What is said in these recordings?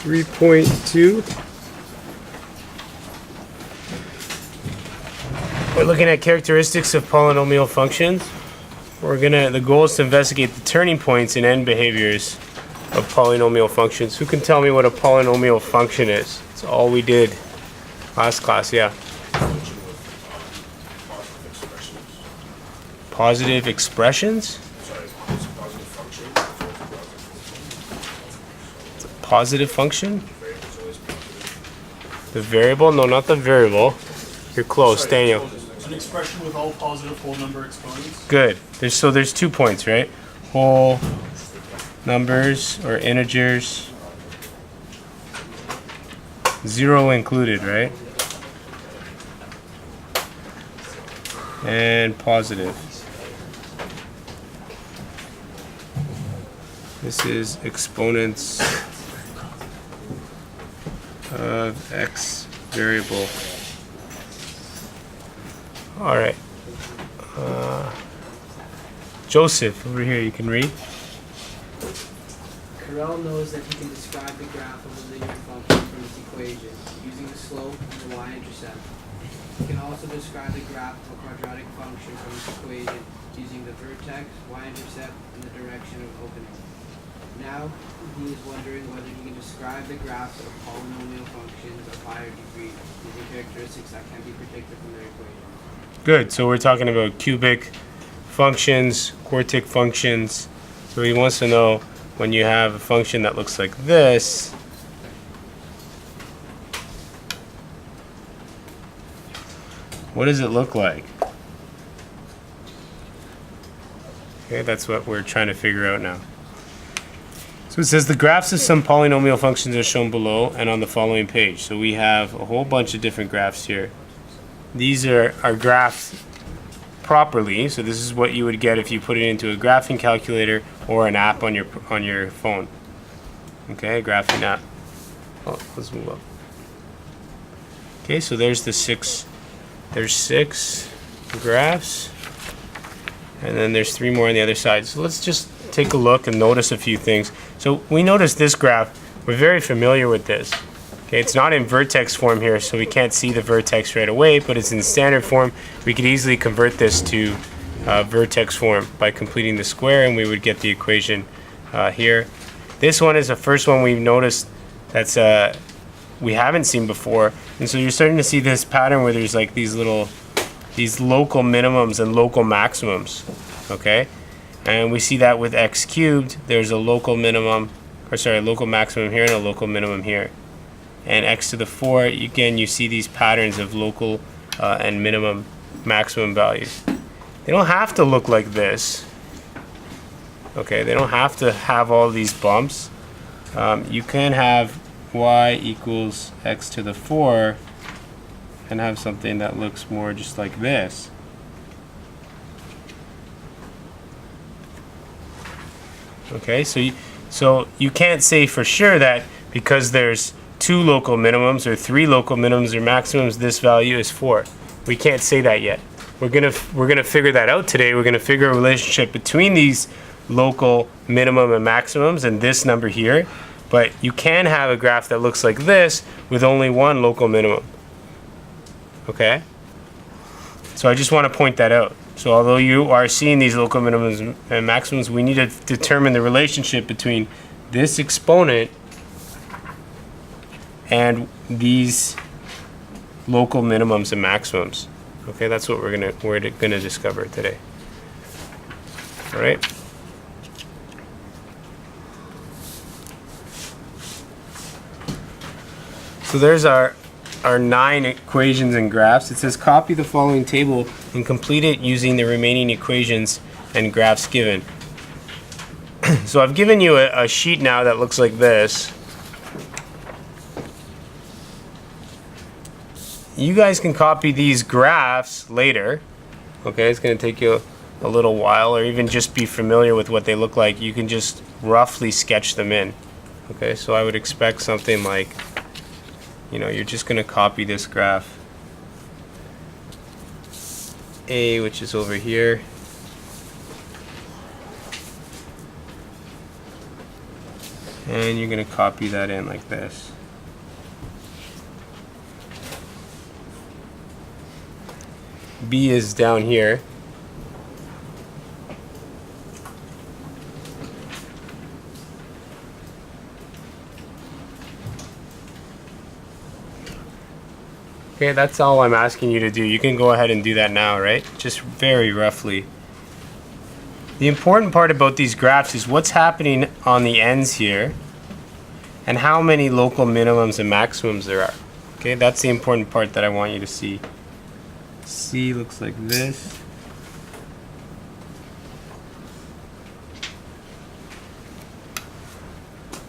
3.2. We're looking at characteristics of polynomial functions. The goal is to investigate the turning points in end behaviors of polynomial functions. Who can tell me what a polynomial function is? That's all we did last class, yeah. Positive expressions? Sorry, it's a positive function. It's a positive function? The variable? No, not the variable. You're close, Daniel. An expression with all positive whole number exponents. Good. There's 2 points, right? Whole numbers or integers. 0 included, right? And positive. This is exponents of x variable. All right. Joseph, over here, you can read. Carell knows that he can describe the graph of a linear function from its equation using the slope and the y-intercept. He can also describe the graph of a quadratic function from its equation using the vertex, y-intercept, and the direction of opening. Now, he is wondering whether he can describe the graphs of polynomial functions of higher degree using characteristics that can be predicted from their equation. Good. So we're talking about cubic functions, quartic functions. So he wants to know when you have a function that looks like this, what does it look like? Okay, that's what we're trying to figure out now. So it says the graphs of some polynomial functions are shown below and on the following page. So we have a whole bunch of different graphs here. These are graphed properly. So this is what you would get if you put it into a graphing calculator or an app on your phone. Okay, a graphing app. Oh, let's move up. Okay, so there's the six. There's 6 graphs, and then there's 3 more on the other side. So let's just take a look and notice a few things. So we notice this graph. We're very familiar with this. Okay, it's not in vertex form here, so we can't see the vertex right away, but it's in standard form. We could easily convert this to vertex form by completing the square, and we would get the equation here. This one is the first one we've noticed that's we haven't seen before, and so you're starting to see this pattern where there's like these local minimums and local maximums. Okay, and we see that with x cubed. There's a local minimum, a local maximum here and a local minimum here. And x to the 4, again, you see these patterns of local and minimum maximum values. They don't have to look like this. Okay, they don't have to have all these bumps. You can have y equals x to the 4 and have something that looks more just like this. Okay, so you can't say for sure that because there's 2 local minimums or 3 local minimums or maximums, this value is 4. We can't say that yet. We're gonna figure that out today. We're gonna figure a relationship between these local minimum and maximums and this number here. But you can have a graph that looks like this with only 1 local minimum. Okay? So I just want to point that out. So although you are seeing these local minimums and maximums, we need to determine the relationship between this exponent and these local minimums and maximums. Okay, that's what we're gonna discover today. All right. So there's our 9 equations and graphs. It says copy the following table and complete it using the remaining equations and graphs given. So I've given you a sheet now that looks like this. You guys can copy these graphs later. Okay, it's going to take you a little while, or even just be familiar with what they look like. You can just roughly sketch them in. Okay, so I would expect something like, you're just going to copy this graph A, which is over here. And you're going to copy that in like this. B is down here. Okay, that's all I'm asking you to do. You can go ahead and do that now, right? Just very roughly. The important part about these graphs is what's happening on the ends here and how many local minimums and maximums there are. Okay, that's the important part that I want you to see. C looks like this.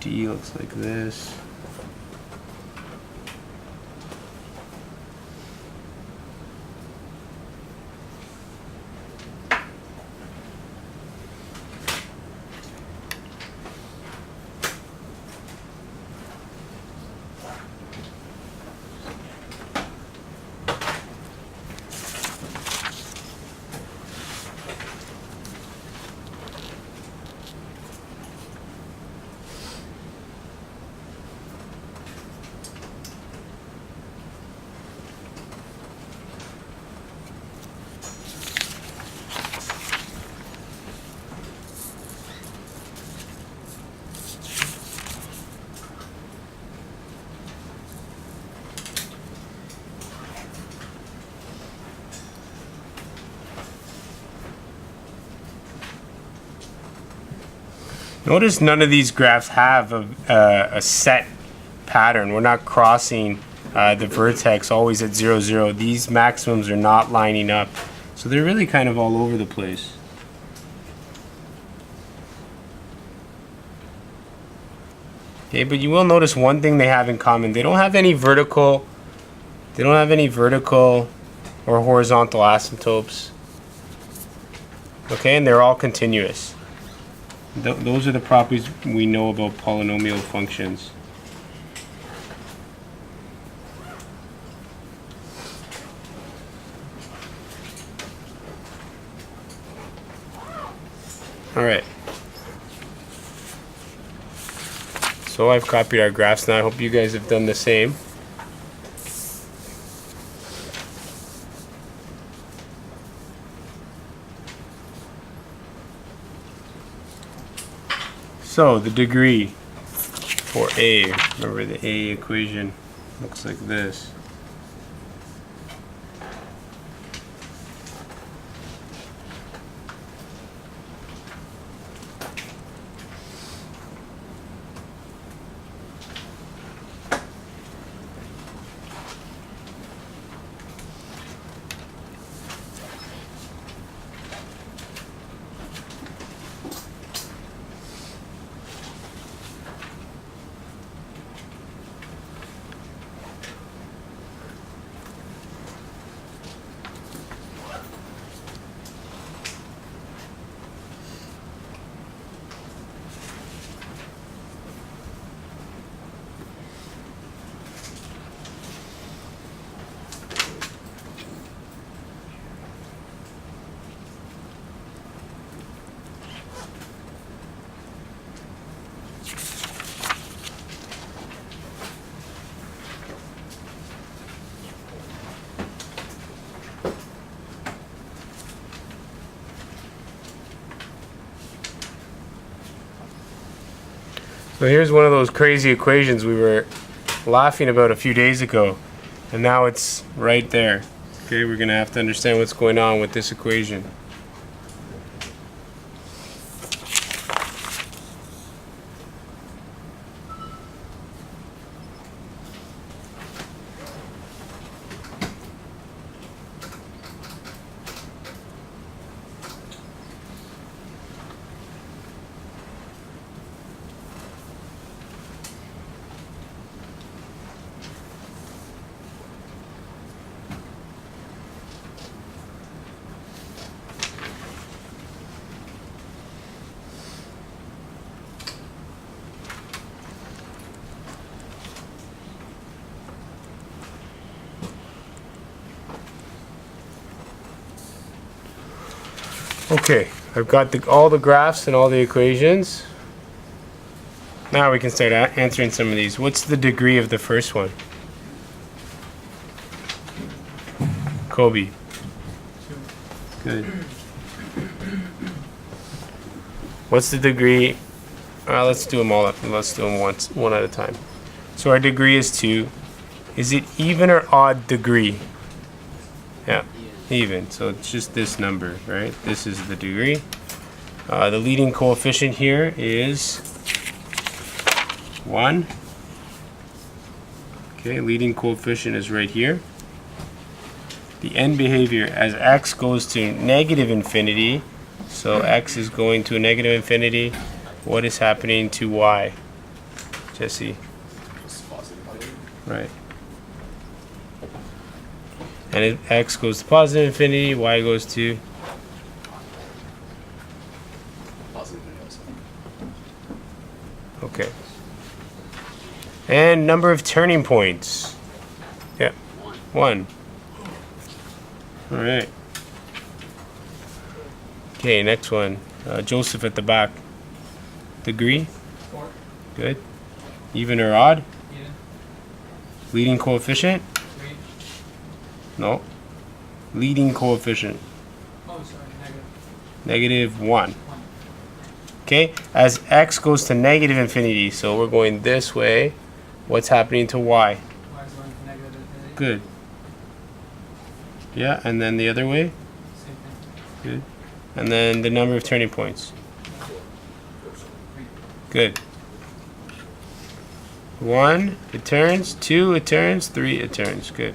D looks like this. Notice none of these graphs have a set pattern. We're not crossing the vertex always at 0, 0. These maximums are not lining up. So they're really kind of all over the place. Okay, but you will notice one thing they have in common. They don't have any vertical or horizontal asymptotes. Okay, and they're all continuous. Those are the properties we know about polynomial functions. Alright. So I've copied our graphs now. I hope you guys have done the same. So the degree for A, remember the A equation looks like this. So here's one of those crazy equations we were laughing about a few days ago, and now it's right there. Okay, we're going to have to understand what's going on with this equation. Okay, I've got all the graphs and all the equations. Now we can start answering some of these. What's the degree of the first one? Kobe. Good. What's the degree? Let's do them all up. Let's do them one at a time. So our degree is 2. Is it even or odd degree? Yeah, even. So it's just this number, right? This is the degree. The leading coefficient here is 1. Okay, leading coefficient is right here. The end behavior as x goes to negative infinity, so x is going to a negative infinity, what is happening to y? Jesse? It's positive value. Right. And if x goes to positive infinity, y goes to Positive value also. okay. And number of turning points. Yeah. 1. All right. Okay, next one. Joseph at the back. Degree? 4. Good. Even or odd? Even. Leading coefficient? 3. No. Leading coefficient. Oh, sorry, -1. negative. 1. Okay, as x goes to negative infinity, so we're going this way, what's happening to y? Y is going to negative infinity. Good. Yeah, and then the other way? Same thing. Good. And then the number of turning points? 3. Good. 1, it turns. 2, it turns. 3, it turns. Good.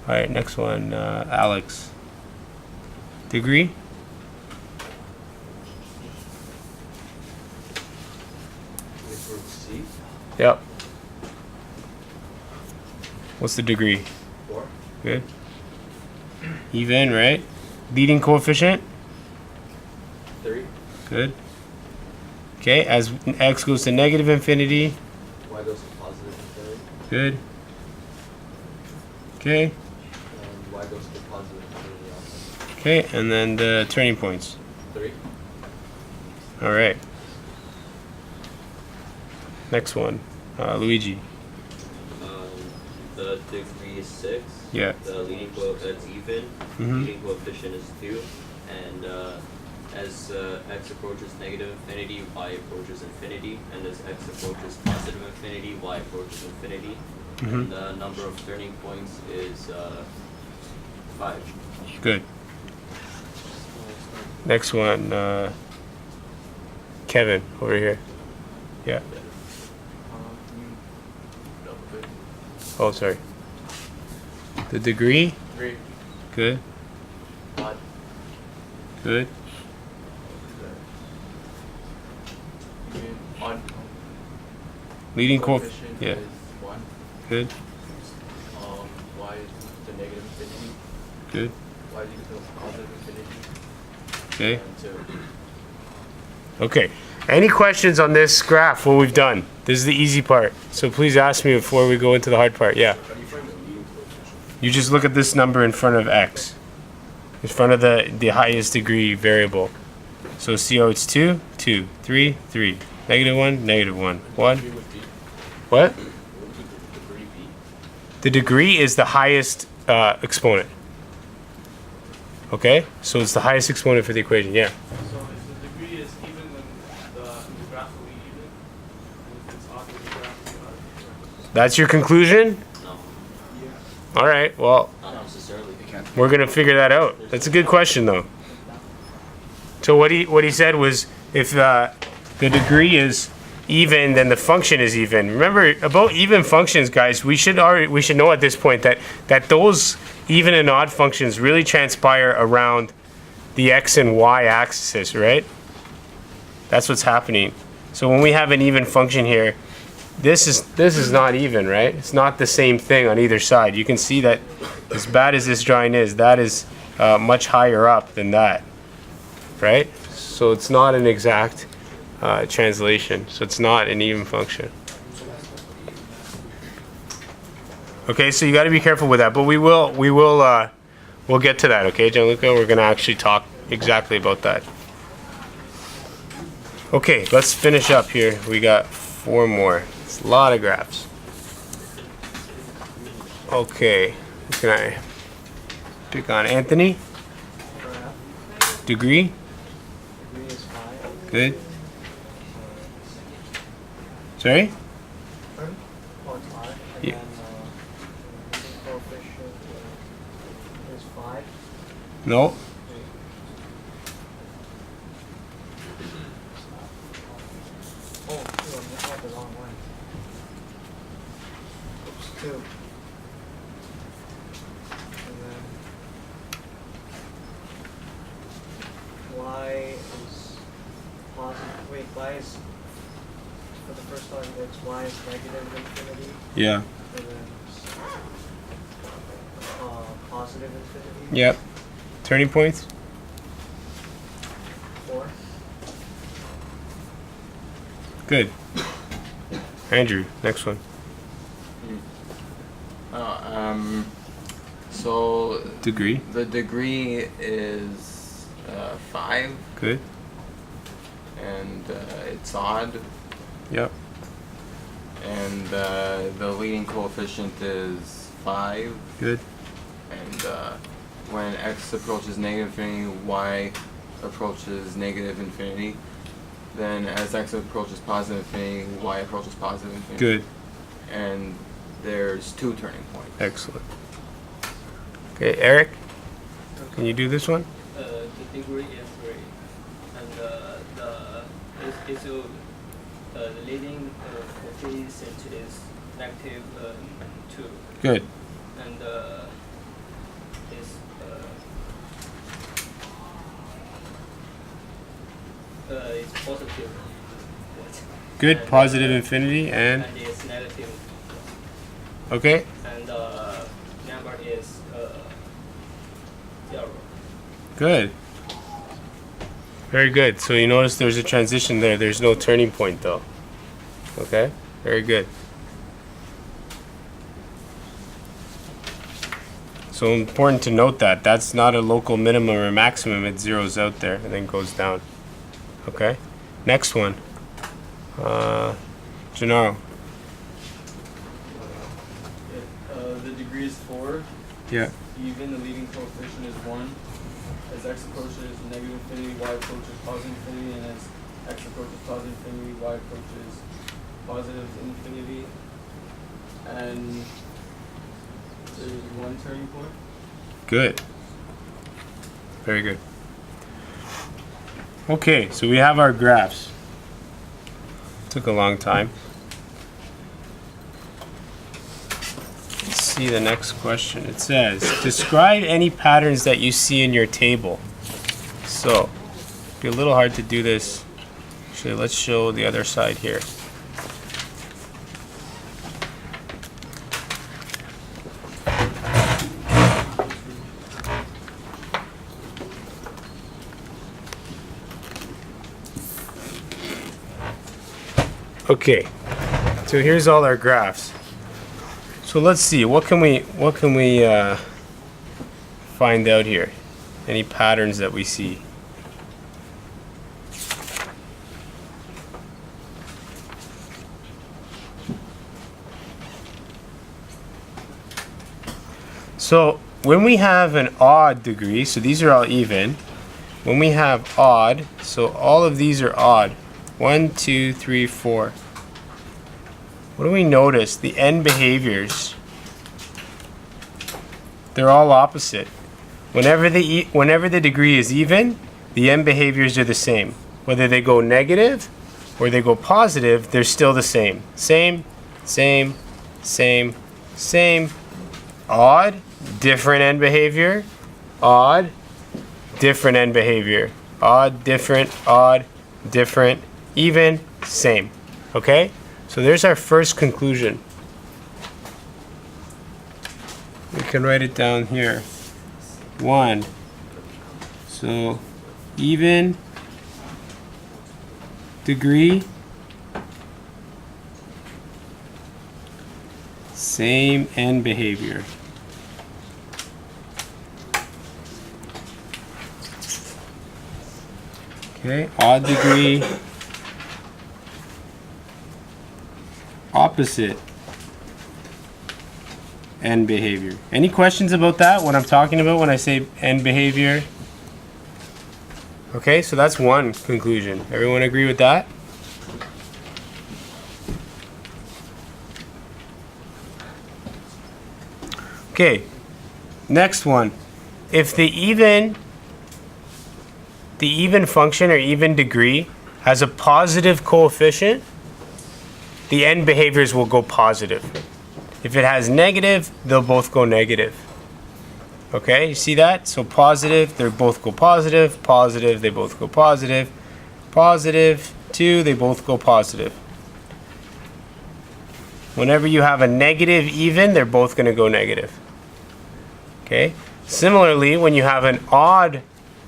All right, next one, Alex. Degree? C. Yep. What's the degree? 4. Good. Even, right? Leading coefficient? 3. Good. Okay, as x goes to negative infinity. Y goes to positive infinity. Good. Okay. And y goes to positive infinity also. Okay, and then the turning points. 3. All right. Next one, Luigi. The degree is 6. Yeah. The leading coefficient is even. Mhm. Leading coefficient is 2. And as x approaches negative infinity, y approaches infinity. And as x approaches positive infinity, y approaches infinity. Mhm. And the number of turning points is 5. Good. Next one, Kevin over here. Yeah. Oh, sorry. The degree? 3. Good. Odd. Good. Even. Odd. Leading coefficient. Coefficient Yeah. is 1. Good. Y is to negative infinity. Good. Y is equal to positive infinity. Okay. And 2. Okay. Any questions on this graph, what we've done? This is the easy part. So please ask me before we go into the hard part. Yeah. How do you find the leading coefficient? You just look at this number in front of x. In front of the highest degree variable. So see how it's 2, 2, 3, 3. -1, -1. 1. Degree would be. What? What would the degree be? The degree is the highest exponent. Okay? So it's the highest exponent for the equation. Yeah. So if the degree is even, then the graph will be even. And if it's odd, then the graph will be odd. That's your conclusion? No, All right. Well, not necessarily. we're going to figure that out. That's a good question, though. So what he said was if the degree is even, then the function is even. Remember about even functions, guys. We should know at this point that those even and odd functions really transpire around the x and y axis, right? That's what's happening. So when we have an even function here, this is not even, right? It's not the same thing on either side. You can see that as bad as this drawing is, that is much higher up than that, right? So it's not an exact translation. So it's not an even function. Okay, so you got to be careful with that, but we'll get to that. Okay, Gianluca, we're gonna actually talk exactly about that. Okay, let's finish up here. We got 4 more. It's a lot of graphs. Okay, who can I pick on? Anthony? Degree? Degree is 5. Good. Sorry? Or it's 5. And Yeah. then coefficient is 5. No. Oh, I'm looking at the wrong one. Oops, 2. And then y is positive. Wait, y is, for the first argument, y is negative infinity. Yeah. And then positive infinity. Yep. Turning points? 4. Good. Andrew, next one. So Degree? the degree is 5, Good. and it's odd, Yep. and the leading coefficient is 5, Good. and when x approaches negative infinity, y approaches negative infinity. Then as x approaches positive infinity, y approaches positive infinity. Good. And there's 2 turning points. Excellent. Okay, Eric, can you do this one? The degree is 3, and the leading coefficient is negative 2, Good. and it's positive. Good. And, Positive infinity and and it's negative, okay. and number is 0. Good. Very good. So you notice there's a transition there. There's no turning point though. Okay? Very good. So important to note that. That's not a local minimum or maximum. It zeroes out there and then goes down. Okay? Next one. Gennaro. The degree is 4. Yeah. Even the leading coefficient is 1. As x approaches negative infinity, y approaches positive infinity, and as x approaches positive infinity, y approaches positive infinity. And there's 1 turning point. Good. Very good. Okay, so we have our graphs. Took a long time. Let's see the next question. It says, describe any patterns that you see in your table. So, it'd be a little hard to do this. Actually, let's show the other side here. Okay, so here's all our graphs. So let's see, what can we find out here? Any patterns that we see? So when we have an odd degree, so these are all even. When we have odd, so all of these are odd. 1, 2, 3, 4. What do we notice? The end behaviors, they're all opposite. Whenever the degree is even, the end behaviors are the same. Whether they go negative or they go positive, they're still the same. Same, same, same, same. Odd, different end behavior. Odd, different end behavior. Odd, different, even, same. Okay? So there's our first conclusion. We can write it down here. 1. So even degree, same end behavior. Okay, odd degree, opposite end behavior. Any questions about that, what I'm talking about when I say end behavior? Okay, so that's one conclusion. Everyone agree with that? Okay, next one. If the even function or even degree has a positive coefficient, the end behaviors will go positive. If it has negative, they'll both go negative. Okay, you see that? So positive, they both go positive. Positive, they both go positive. Positive, 2, they both go positive. Whenever you have a negative even, they're both going to go negative. Okay? Similarly, when you have an odd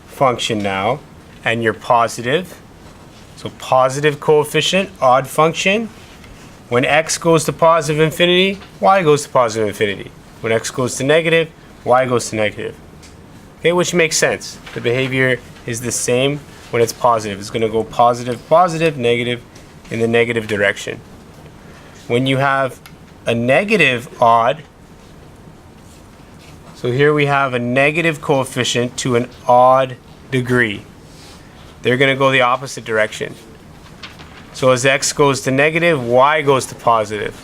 function now, and you're positive, so positive coefficient, odd function, when x goes to positive infinity, y goes to positive infinity. When x goes to negative, y goes to negative. Okay, which makes sense. The behavior is the same when it's positive. It's going to go positive, positive, negative in the negative direction. When you have a negative odd, so here we have a negative coefficient to an odd degree. They're going to go the opposite direction. So as x goes to negative, y goes to positive.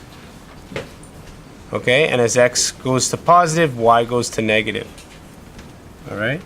Okay, and as x goes to positive, y goes to negative. All right?